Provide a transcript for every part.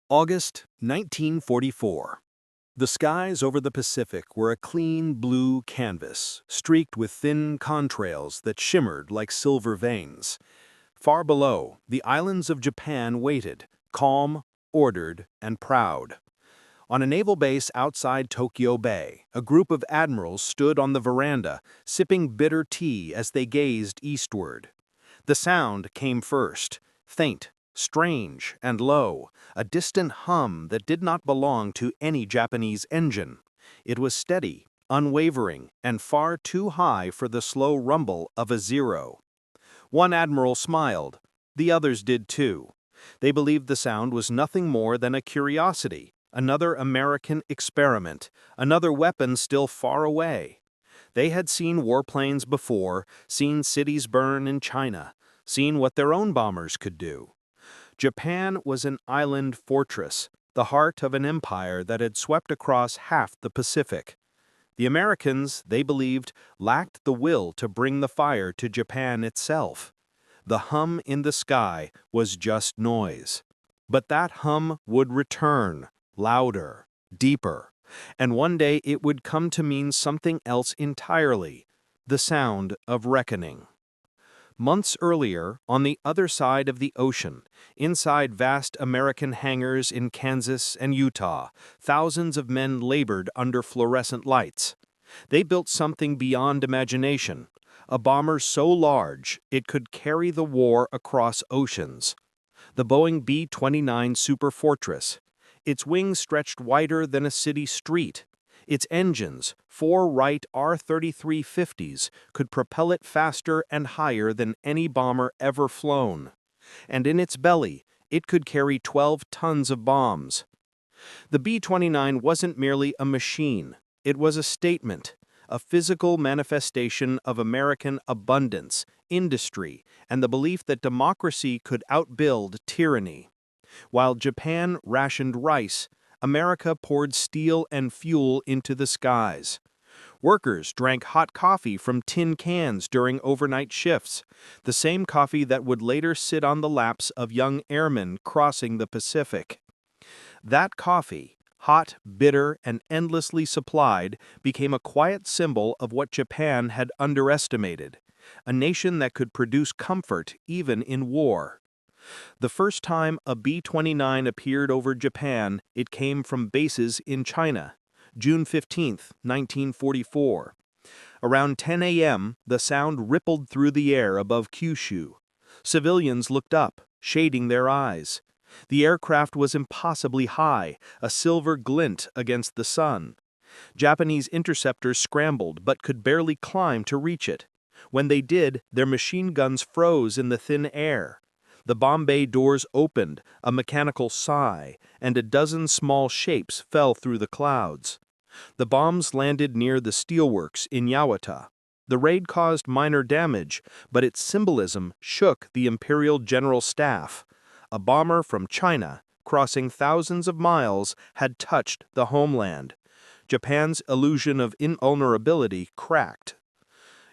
August 1944. The skies over the Pacific were a clean blue canvas, streaked with thin contrails that shimmered like silver veins. Far below, the islands of Japan waited, calm, ordered, and proud. On a naval base outside Tokyo Bay, a group of admirals stood on the veranda, sipping bitter tea as they gazed eastward. The sound came first, faint, strange, and low, a distant hum that did not belong to any Japanese engine. It was steady, unwavering, and far too high for the slow rumble of a Zero. One admiral smiled. The others did too. They believed the sound was nothing more than a curiosity, another American experiment, another weapon still far away. They had seen warplanes before, seen cities burn in China, seen what their own bombers could do. Japan was an island fortress, the heart of an empire that had swept across half the Pacific. The Americans, they believed, lacked the will to bring the fire to Japan itself. The hum in the sky was just noise. But that hum would return, louder, deeper, and one day it would come to mean something else entirely, the sound of reckoning. Months earlier, on the other side of the ocean, inside vast American hangars in Kansas and Utah, thousands of men labored under fluorescent lights. They built something beyond imagination, a bomber so large it could carry the war across oceans. The Boeing B-29 Superfortress. Its wings stretched wider than a city street. Its engines, four Wright R-3350s, could propel it faster and higher than any bomber ever flown. And in its belly, it could carry 12 tons of bombs. The B-29 wasn't merely a machine. It was a statement, a physical manifestation of American abundance, industry, and the belief that democracy could outbuild tyranny. While Japan rationed rice, America poured steel and fuel into the skies. Workers drank hot coffee from tin cans during overnight shifts, the same coffee that would later sit on the laps of young airmen crossing the Pacific. That coffee, hot, bitter, and endlessly supplied, became a quiet symbol of what Japan had underestimated, a nation that could produce comfort even in war. The first time a B-29 appeared over Japan, it came from bases in China, June 15, 1944. Around 10 a.m., the sound rippled through the air above Kyushu. Civilians looked up, shading their eyes. The aircraft was impossibly high, a silver glint against the sun. Japanese interceptors scrambled but could barely climb to reach it. When they did, their machine guns froze in the thin air. The bomb bay doors opened, a mechanical sigh, and a dozen small shapes fell through the clouds. The bombs landed near the steelworks in Yawata. The raid caused minor damage, but its symbolism shook the Imperial General Staff. A bomber from China, crossing thousands of miles, had touched the homeland. Japan's illusion of invulnerability cracked.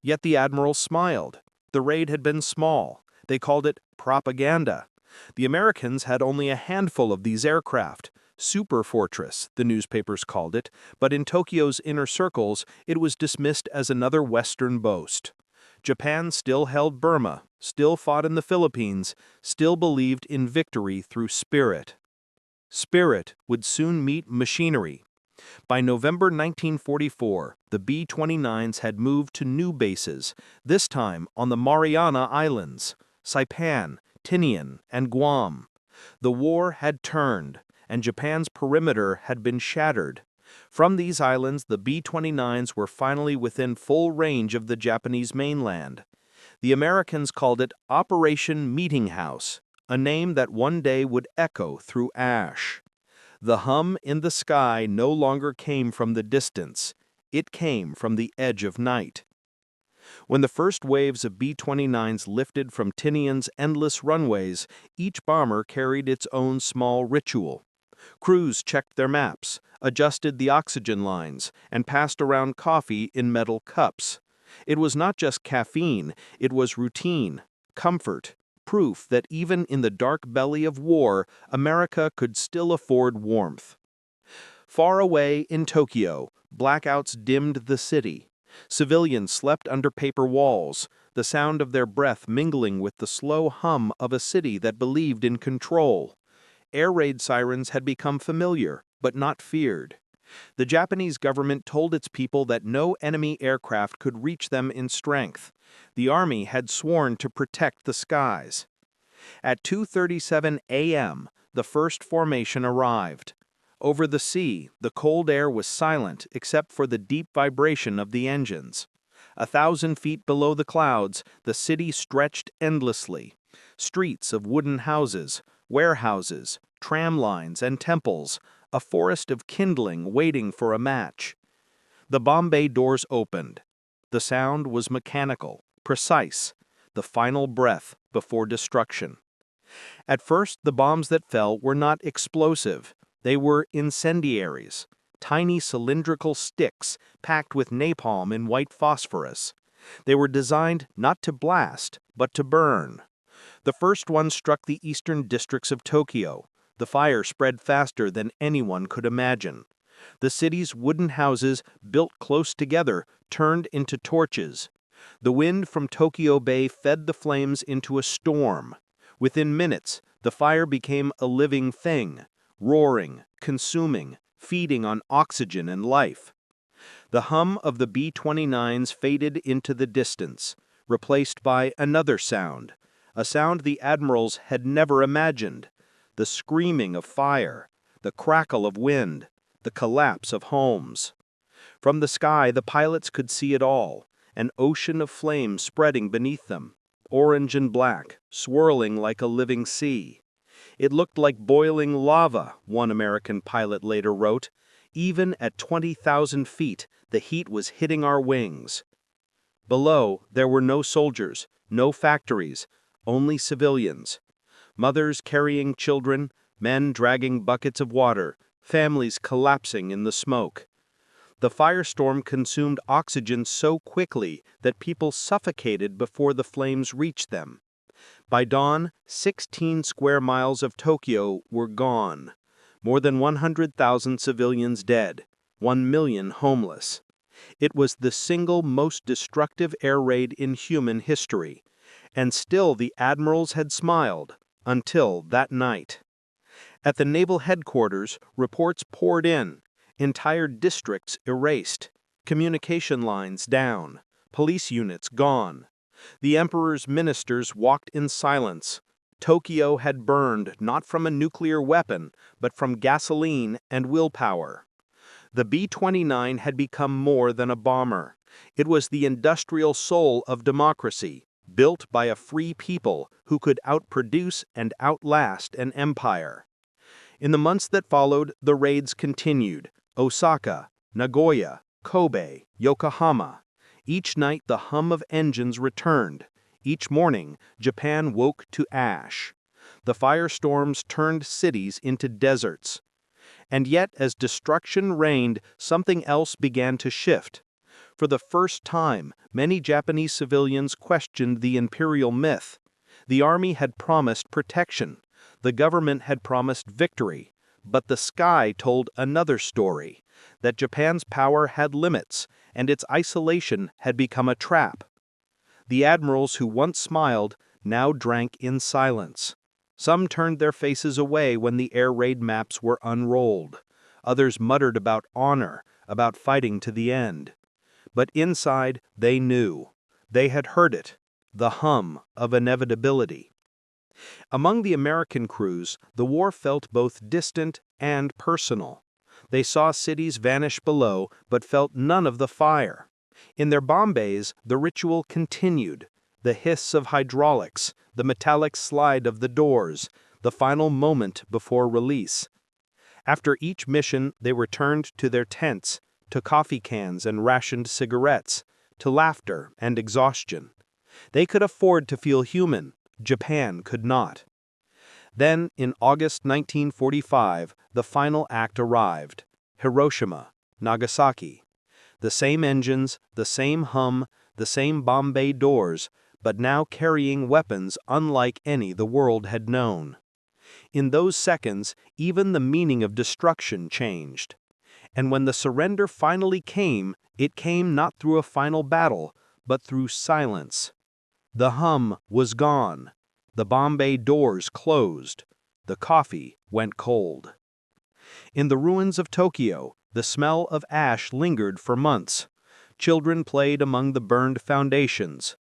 Yet the admiral smiled. The raid had been small. They called it propaganda. The Americans had only a handful of these aircraft. Superfortress, the newspapers called it, but in Tokyo's inner circles, it was dismissed as another Western boast. Japan still held Burma, still fought in the Philippines, still believed in victory through spirit. Spirit would soon meet machinery. By November 1944, the B-29s had moved to new bases, this time on the Mariana Islands, Saipan, Tinian, and Guam. The war had turned, and Japan's perimeter had been shattered. From these islands, the B-29s were finally within full range of the Japanese mainland. The Americans called it Operation Meeting House, a name that one day would echo through ash. The hum in the sky no longer came from the distance. It came from the edge of night. When the first waves of B-29s lifted from Tinian's endless runways, each bomber carried its own small ritual. Crews checked their maps, adjusted the oxygen lines, and passed around coffee in metal cups. It was not just caffeine, it was routine, comfort, proof that even in the dark belly of war, America could still afford warmth. Far away in Tokyo, blackouts dimmed the city. Civilians slept under paper walls, the sound of their breath mingling with the slow hum of a city that believed in control. Air raid sirens had become familiar, but not feared. The Japanese government told its people that no enemy aircraft could reach them in strength. The army had sworn to protect the skies. At 2:37 a.m., the first formation arrived. Over the sea, the cold air was silent except for the deep vibration of the engines. 1,000 feet below the clouds, the city stretched endlessly. Streets of wooden houses, warehouses, tram lines, and temples, a forest of kindling waiting for a match. The bomb bay doors opened. The sound was mechanical, precise, the final breath before destruction. At first, the bombs that fell were not explosive. They were incendiaries, tiny cylindrical sticks packed with napalm in white phosphorus. They were designed not to blast, but to burn. The first one struck the eastern districts of Tokyo. The fire spread faster than anyone could imagine. The city's wooden houses, built close together, turned into torches. The wind from Tokyo Bay fed the flames into a storm. Within minutes, the fire became a living thing, roaring, consuming, feeding on oxygen and life. The hum of the B-29’s faded into the distance, replaced by another sound, a sound the Admirals had never imagined: the screaming of fire, the crackle of wind, the collapse of homes. From the sky, the pilots could see it all, an ocean of flames spreading beneath them, orange and black, swirling like a living sea. It looked like boiling lava, one American pilot later wrote. Even at 20,000 feet, the heat was hitting our wings. Below, there were no soldiers, no factories, only civilians. Mothers carrying children, men dragging buckets of water, families collapsing in the smoke. The firestorm consumed oxygen so quickly that people suffocated before the flames reached them. By dawn, 16 square miles of Tokyo were gone. More than 100,000 civilians dead, 1 million homeless. It was the single most destructive air raid in human history. And still the Admirals had smiled, until that night. At the naval headquarters, reports poured in, entire districts erased, communication lines down, police units gone. The emperor's ministers walked in silence. Tokyo had burned not from a nuclear weapon, but from gasoline and willpower. The B-29 had become more than a bomber. It was the industrial soul of democracy, built by a free people who could outproduce and outlast an empire. In the months that followed, the raids continued: Osaka, Nagoya, Kobe, Yokohama. Each night the hum of engines returned. Each morning, Japan woke to ash. The firestorms turned cities into deserts. And yet, as destruction reigned, something else began to shift. For the first time, many Japanese civilians questioned the imperial myth. The army had promised protection. The government had promised victory. But the sky told another story: that Japan's power had limits, and its isolation had become a trap. The admirals who once smiled now drank in silence. Some turned their faces away when the air raid maps were unrolled. Others muttered about honor, about fighting to the end. But inside, they knew. They had heard it, the hum of inevitability. Among the American crews, the war felt both distant and personal. They saw cities vanish below, but felt none of the fire. In their bomb bays, the ritual continued: the hiss of hydraulics, the metallic slide of the doors, the final moment before release. After each mission, they returned to their tents, to coffee cans and rationed cigarettes, to laughter and exhaustion. They could afford to feel human. Japan could not. Then, in August 1945, the final act arrived: Hiroshima, Nagasaki. The same engines, the same hum, the same bomb bay doors, but now carrying weapons unlike any the world had known. In those seconds, even the meaning of destruction changed. And when the surrender finally came, it came not through a final battle, but through silence. The hum was gone. The bomb bay doors closed. The coffee went cold. In the ruins of Tokyo, the smell of ash lingered for months. Children played among the burned foundations.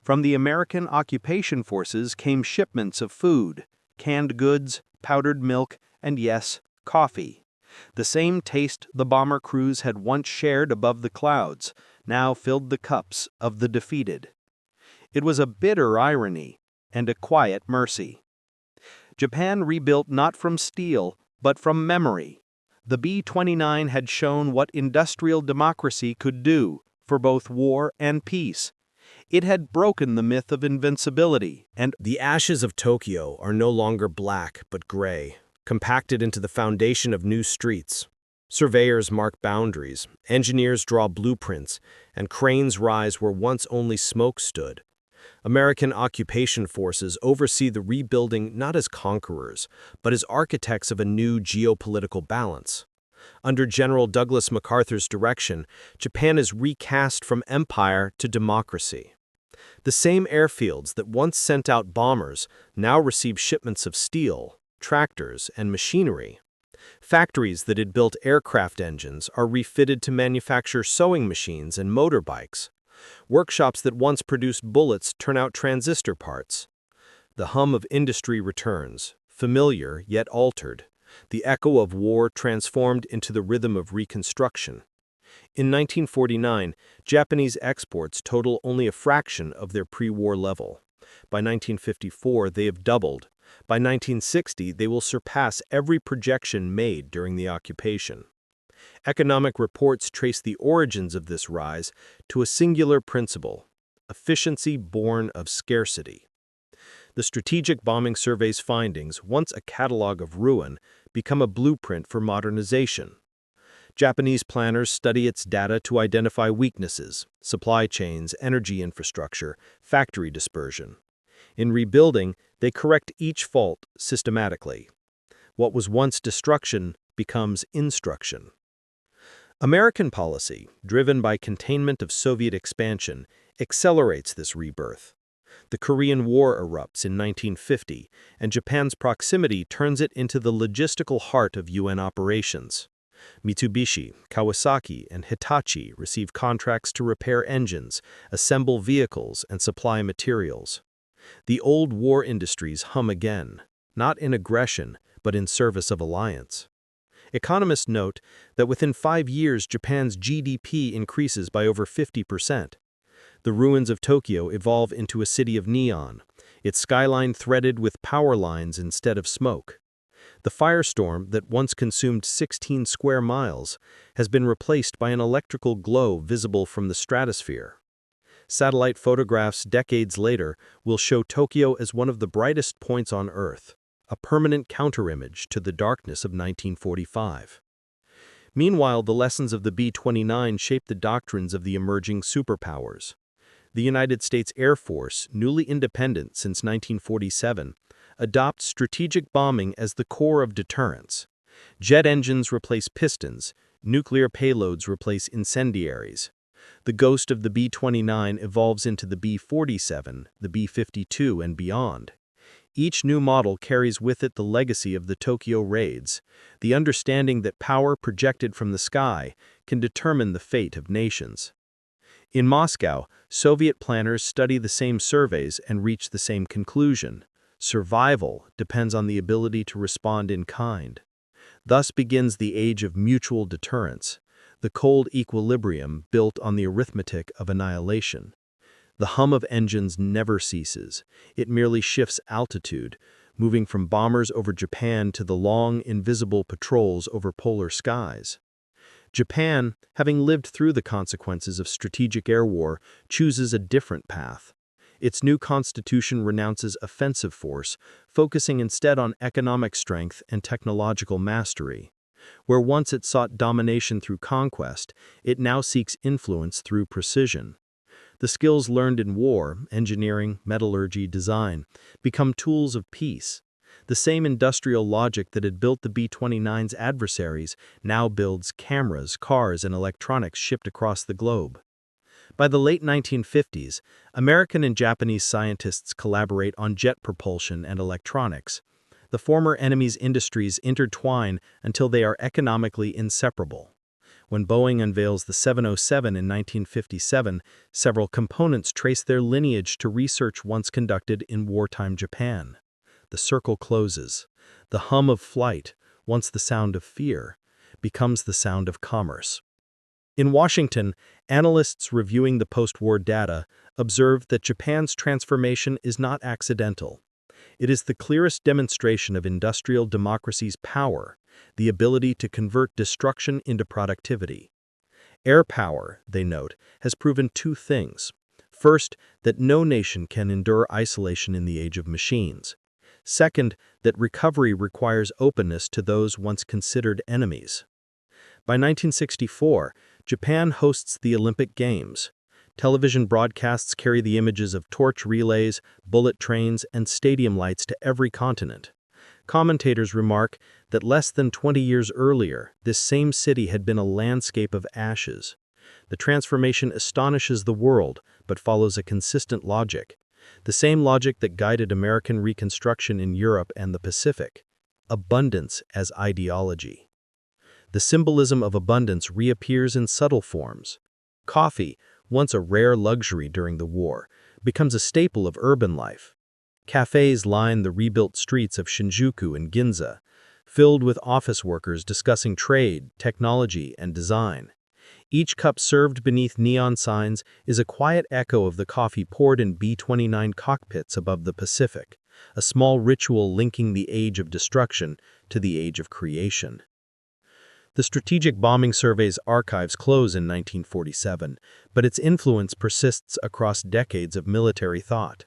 From the American occupation forces came shipments of food, canned goods, powdered milk, and yes, coffee. The same taste the bomber crews had once shared above the clouds now filled the cups of the defeated. It was a bitter irony and a quiet mercy. Japan rebuilt not from steel, but from memory. The B-29 had shown what industrial democracy could do for both war and peace. It had broken the myth of invincibility, and the ashes of Tokyo are no longer black but gray, compacted into the foundation of new streets. Surveyors mark boundaries, engineers draw blueprints, and cranes rise where once only smoke stood. American occupation forces oversee the rebuilding not as conquerors, but as architects of a new geopolitical balance. Under General Douglas MacArthur's direction, Japan is recast from empire to democracy. The same airfields that once sent out bombers now receive shipments of steel, tractors, and machinery. Factories that had built aircraft engines are refitted to manufacture sewing machines and motorbikes. Workshops that once produced bullets turn out transistor parts. The hum of industry returns, familiar yet altered, the echo of war transformed into the rhythm of reconstruction. In 1949, Japanese exports total only a fraction of their pre-war level. By 1954, they have doubled. By 1960, they will surpass every projection made during the occupation. Economic reports trace the origins of this rise to a singular principle: efficiency born of scarcity. The Strategic Bombing Survey's findings, once a catalog of ruin, become a blueprint for modernization. Japanese planners study its data to identify weaknesses, supply chains, energy infrastructure, factory dispersion. In rebuilding, they correct each fault systematically. What was once destruction becomes instruction. American policy, driven by containment of Soviet expansion, accelerates this rebirth. The Korean War erupts in 1950, and Japan's proximity turns it into the logistical heart of UN operations. Mitsubishi, Kawasaki, and Hitachi receive contracts to repair engines, assemble vehicles, and supply materials. The old war industries hum again, not in aggression, but in service of alliance. Economists note that within 5 years, Japan's GDP increases by over 50%. The ruins of Tokyo evolve into a city of neon, its skyline threaded with power lines instead of smoke. The firestorm that once consumed 16 square miles has been replaced by an electrical glow visible from the stratosphere. Satellite photographs decades later will show Tokyo as one of the brightest points on Earth, a permanent counterimage to the darkness of 1945. Meanwhile, the lessons of the B-29 shaped the doctrines of the emerging superpowers. The United States Air Force, newly independent since 1947, adopts strategic bombing as the core of deterrence. Jet engines replace pistons, nuclear payloads replace incendiaries. The ghost of the B-29 evolves into the B-47, the B-52, and beyond. Each new model carries with it the legacy of the Tokyo raids, the understanding that power projected from the sky can determine the fate of nations. In Moscow, Soviet planners study the same surveys and reach the same conclusion. Survival depends on the ability to respond in kind. Thus begins the age of mutual deterrence, the cold equilibrium built on the arithmetic of annihilation. The hum of engines never ceases. It merely shifts altitude, moving from bombers over Japan to the long, invisible patrols over polar skies. Japan, having lived through the consequences of strategic air war, chooses a different path. Its new constitution renounces offensive force, focusing instead on economic strength and technological mastery. Where once it sought domination through conquest, it now seeks influence through precision. The skills learned in war, engineering, metallurgy, design, become tools of peace. The same industrial logic that had built the B-29's adversaries now builds cameras, cars, and electronics shipped across the globe. By the late 1950s, American and Japanese scientists collaborate on jet propulsion and electronics. The former enemies' industries intertwine until they are economically inseparable. When Boeing unveils the 707 in 1957, several components trace their lineage to research once conducted in wartime Japan. The circle closes. The hum of flight, once the sound of fear, becomes the sound of commerce. In Washington, analysts reviewing the post-war data observed that Japan's transformation is not accidental. It is the clearest demonstration of industrial democracy's power, the ability to convert destruction into productivity. Air power, they note, has proven two things. First, that no nation can endure isolation in the age of machines. Second, that recovery requires openness to those once considered enemies. By 1964, Japan hosts the Olympic Games. Television broadcasts carry the images of torch relays, bullet trains, and stadium lights to every continent. Commentators remark that less than 20 years earlier, this same city had been a landscape of ashes. The transformation astonishes the world, but follows a consistent logic. The same logic that guided American Reconstruction in Europe and the Pacific. Abundance as ideology. The symbolism of abundance reappears in subtle forms. Coffee, once a rare luxury during the war, becomes a staple of urban life. Cafes line the rebuilt streets of Shinjuku and Ginza, filled with office workers discussing trade, technology, and design. Each cup served beneath neon signs is a quiet echo of the coffee poured in B-29 cockpits above the Pacific, a small ritual linking the age of destruction to the age of creation. The Strategic Bombing Survey's archives close in 1947, but its influence persists across decades of military thought.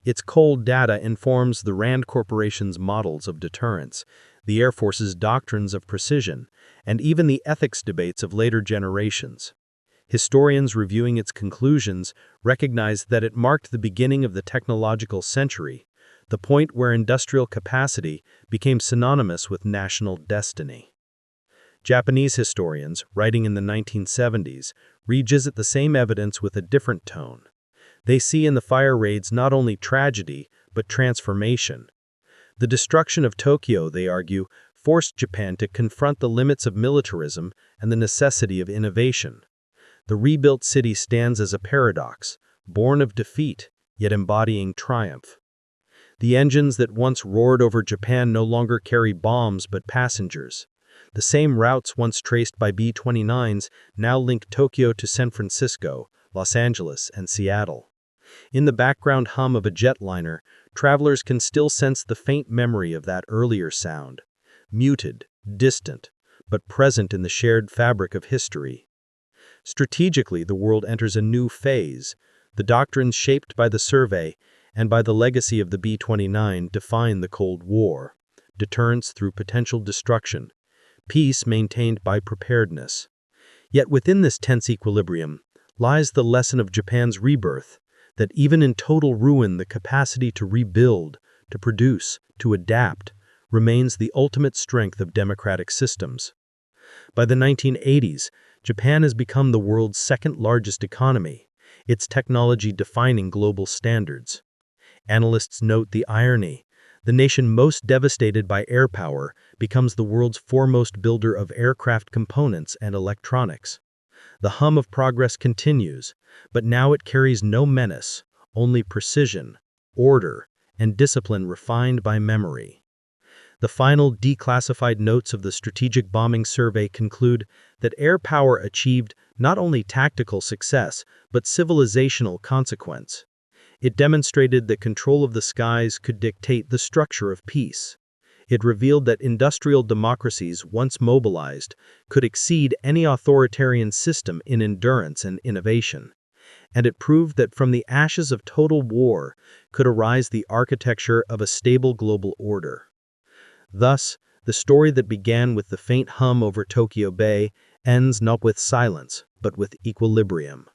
Its cold data informs the RAND Corporation's models of deterrence, the Air Force's doctrines of precision, and even the ethics debates of later generations. Historians reviewing its conclusions recognize that it marked the beginning of the technological century, the point where industrial capacity became synonymous with national destiny. Japanese historians, writing in the 1970s, revisit the same evidence with a different tone. They see in the fire raids not only tragedy, but transformation. The destruction of Tokyo, they argue, forced Japan to confront the limits of militarism and the necessity of innovation. The rebuilt city stands as a paradox, born of defeat, yet embodying triumph. The engines that once roared over Japan no longer carry bombs but passengers. The same routes once traced by B-29's now link Tokyo to San Francisco, Los Angeles, and Seattle. In the background hum of a jetliner, travelers can still sense the faint memory of that earlier sound. Muted, distant, but present in the shared fabric of history. Strategically, the world enters a new phase. The doctrines shaped by the survey and by the legacy of the B-29 define the Cold War. Deterrence through potential destruction. Peace maintained by preparedness. Yet within this tense equilibrium lies the lesson of Japan's rebirth, that even in total ruin, the capacity to rebuild, to produce, to adapt, remains the ultimate strength of democratic systems. By the 1980s, Japan has become the world's second-largest economy, its technology defining global standards. Analysts note the irony. The nation most devastated by air power becomes the world's foremost builder of aircraft components and electronics. The hum of progress continues, but now it carries no menace, only precision, order, and discipline refined by memory. The final declassified notes of the Strategic Bombing Survey conclude that air power achieved not only tactical success, but civilizational consequence. It demonstrated that control of the skies could dictate the structure of peace. It revealed that industrial democracies, once mobilized, could exceed any authoritarian system in endurance and innovation. And it proved that from the ashes of total war could arise the architecture of a stable global order. Thus, the story that began with the faint hum over Tokyo Bay ends not with silence, but with equilibrium.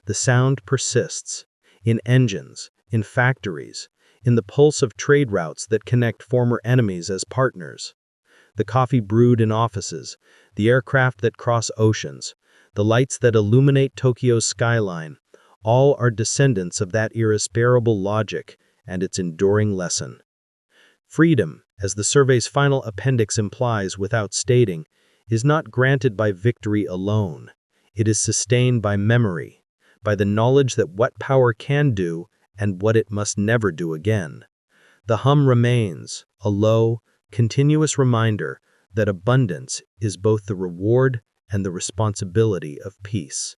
the sound persists. In engines, in factories, in the pulse of trade routes that connect former enemies as partners. The coffee brewed in offices, the aircraft that cross oceans, the lights that illuminate Tokyo's skyline, all are descendants of that irrespirable logic and its enduring lesson. Freedom, as the survey's final appendix implies without stating, is not granted by victory alone. It is sustained by memory, by the knowledge that what power can do and what it must never do again. The hum remains, a low, continuous reminder that abundance is both the reward and the responsibility of peace.